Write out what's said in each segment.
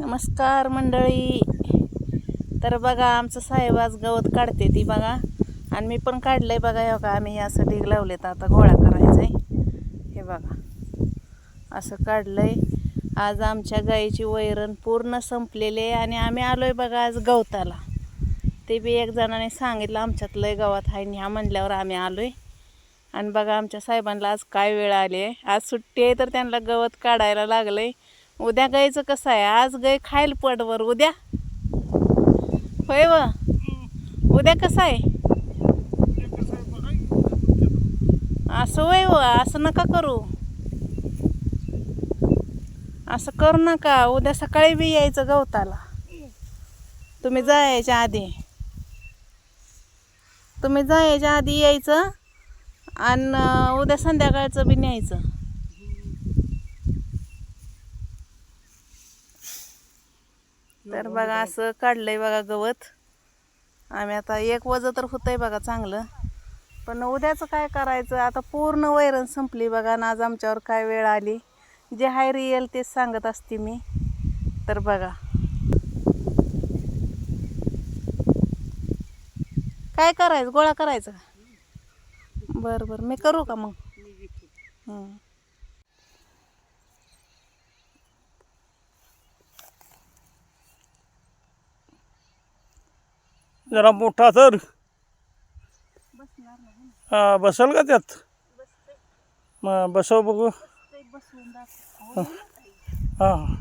नमस्कार मंडळी. तर बघा आमचं साहेब आज गवत काढते ती बघा, आणि मी पण काढलंय बघा. हे बघा आम्ही असं ढीग लावलेत, आता गोळा करायचा आहे. हे बघा असं काढलंय. आज आमच्या गाईची वैरण पूर्ण संपलेली आहे आणि आम्ही आलोय बघा आज गवताला. ते बी एक जणाने सांगितलं आमच्यात लय गवत आहे ह्या म्हणल्यावर आम्ही आलोय. आणि बघा आमच्या साहेबांना आज काय वेळ आली आहे. आज सुट्टी आहे तर त्यांना गवत काढायला लागलंय. उद्या गायचं कसं आहे, आज गाय खायला पडवर, उद्या होय व उद्या कसं आहे असं होय व. असं नका करू, असं करू नका. उद्या सकाळी बी यायचं गवताला. तुम्ही जायच्या आधी यायचं आणि उद्या संध्याकाळचं बी न्यायचं. तर बघा असं काढलंय बघा गवत. आम्ही आता एक वजं तर होतंय बघा चांगलं, पण उद्याचं काय करायचं. आता पूर्ण वैरण संपली बघा, आणि आज आमच्यावर काय वेळ आली. जे हाय रिअल तेच सांगत असते मी. तर बघा काय करायचं, गोळा करायचं. बरं बरं मी करू का मग. जरा मोठा तर बसल का त्यात. मग बसव बघू. हां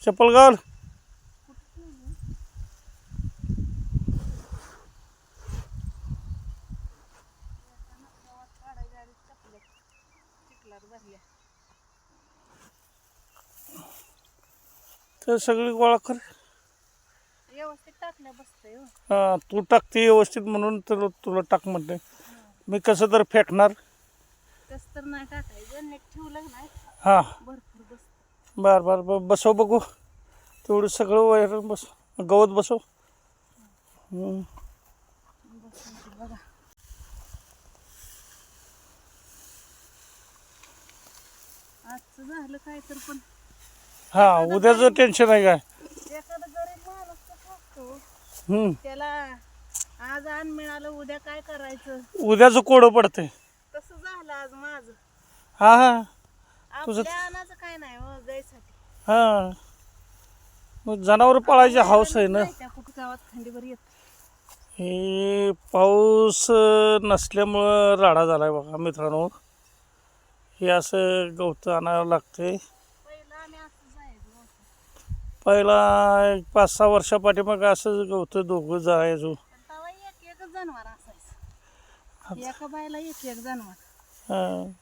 चप्पल घाल. तर सगळी गोळा कर. व्यवस्थित टाकल्या बसतंय. हां तू टाकते व्यवस्थित म्हणून तर तुला टाक म्हणते मी. कसं तर फेकणार. कसं तर नाही टाकायचं, नीट ठेवलं नाही हां भरपूर बस. बरं बरं बरं बसव बघू. तेवढं सगळं वैरण बस, गवत बसव. बघा आजचं झालं काय तर, पण हां उद्याचं टेन्शन आहे काय. एखादा गरीब माणूस कसं असतो, त्याला आज अन्न मिळालं उद्या काय करायचं उद्याचं कोडं पडतंय. तसं झालं आज माझं. हां हां आपल्या अन्नाचं काय नाही हो गायसाठी. हां मग जनावर पाळायची हौस आहे ना. त्या कुठं गावात थंडीवर येत. हे पाऊस नसल्यामुळं राडा झाला आहे बघा मित्रांनो. हे असं गवत आणावं लागते. पहिलं आम्ही असं जायचो. पहिला एक 5-6 वर्षापाठीमाग असं गवत दोघं जायचो. तेव्हा एक एकच जनावर असायचं, एका बायला एक एक जनावर. हां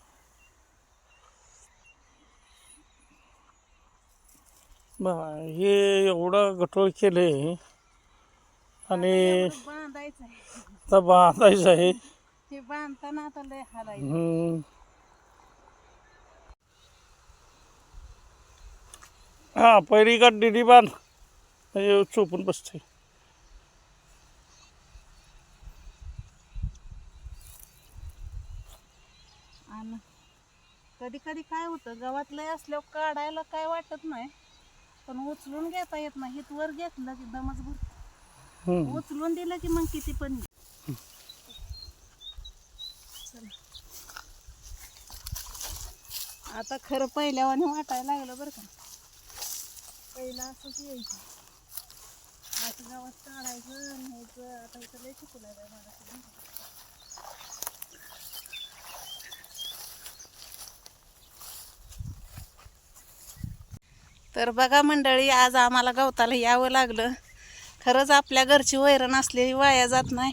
बघा हे एवढं गटोळ केलं आहे आणि बांधायचं आहे. आता बांधायचं आहे. ते बांधताना आता लय हालायचं. हां पहिली का डिडी बांध म्हणजे चोपून बसते. आणि कधी कधी काय होतं, गवत लय असल्यावर काढायला काय वाटत नाही, पण उचलून घेता येत नाही. हित वर घेतलं की दमच भरतो. उचलून दिलं की मग किती पण. आता खरं पहिल्यावानी वाटायला लागलं बरं का. पहिलं असंच यायचं, असं गावात काढायचं न्यायचं. आता इथं लय शिकू लागलं मला. तर बघा मंडळी, आज आम्हाला गवताला यावं लागलं. खरंच आपल्या घरची वैरण असलेली वाया जात नाही,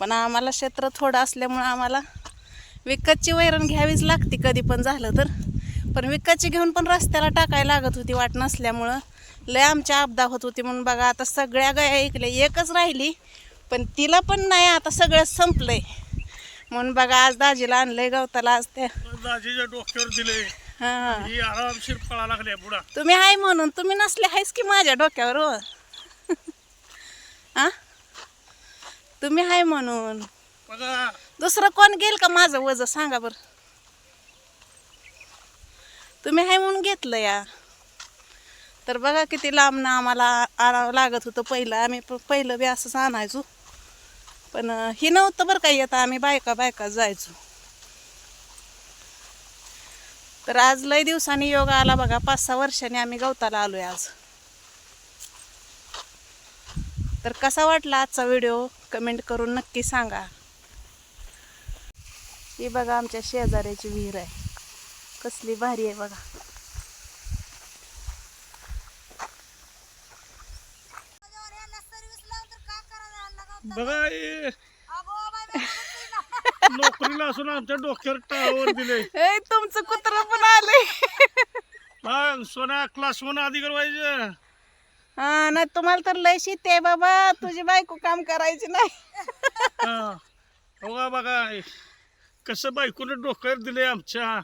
पण आम्हाला क्षेत्र थोडं असल्यामुळं आम्हाला विकतची वैरण घ्यावीच लागते कधी पण झालं तर. पण विकतची घेऊन पण रस्त्याला टाकायला लागत होती वाट नसल्यामुळं. लय आमच्या आपदा होत होती म्हणून बघा आता सगळ्या गाया ऐकल्या, एकच राहिली पण तिला पण नाही. आता सगळं संपलंय म्हणून बघा आज दाजीला आणलंय गवताला. आज त्या दाजीच्या डोक्यावर दिले. हां ही आरामशीर पळा लागल्या पुढा. तुम्ही हाय म्हणून, तुम्ही नसले हायच की माझ्या डोक्यावर हो. हा तुम्ही हाय म्हणून. बघा दुसरं कोण घेईल का माझं वजन सांगा बरं. तुम्ही हाय म्हणून घेतलं या. तर बघा किती लांबनं आम्हाला आणावं लागत होतं पहिलं. आम्ही पहिलं बी असंच आणायचो, पण ही नव्हतं बरं काही येतं, आम्ही बायका जायचो. तर आज लय दिवसांनी योग आला बघा, 5-6 वर्षांनी आम्ही गवताला आलोय आज. तर कसा वाटला आजचा व्हिडिओ कमेंट करून नक्की सांगा. ही बघा आमच्या शेजाऱ्याची विहीर आहे, कसली भारी आहे बघा. बघा हे नोकरीला असून आमच्या डोक्यावर टाळावर दिले. ए, तुमचं कुत्र पण आलंय. मग सोना क्लास 1 अधिकारी व्हायचं. हा नाही, तुम्हाला तर लय शेती आहे बाबा, तुझी बायको काम करायची नाही. हा. बघा बघा कसं बायकोने डोक्यावर दिले आमच्या.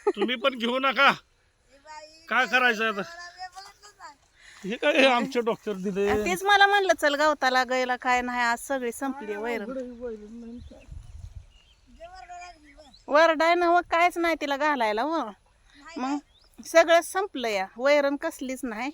तुम्ही पण घेऊ नका. काय करायचं आता, हे काय आमच्या डोक्यावर दिले. आणि तेच मला म्हणलं चल गवताला गायला काय नाही, आज सगळी संपली वैरण. वरडाय ना कायच नाही तिला घालायला. व मग सगळं संपलं या, वैरण कसलीच नाही.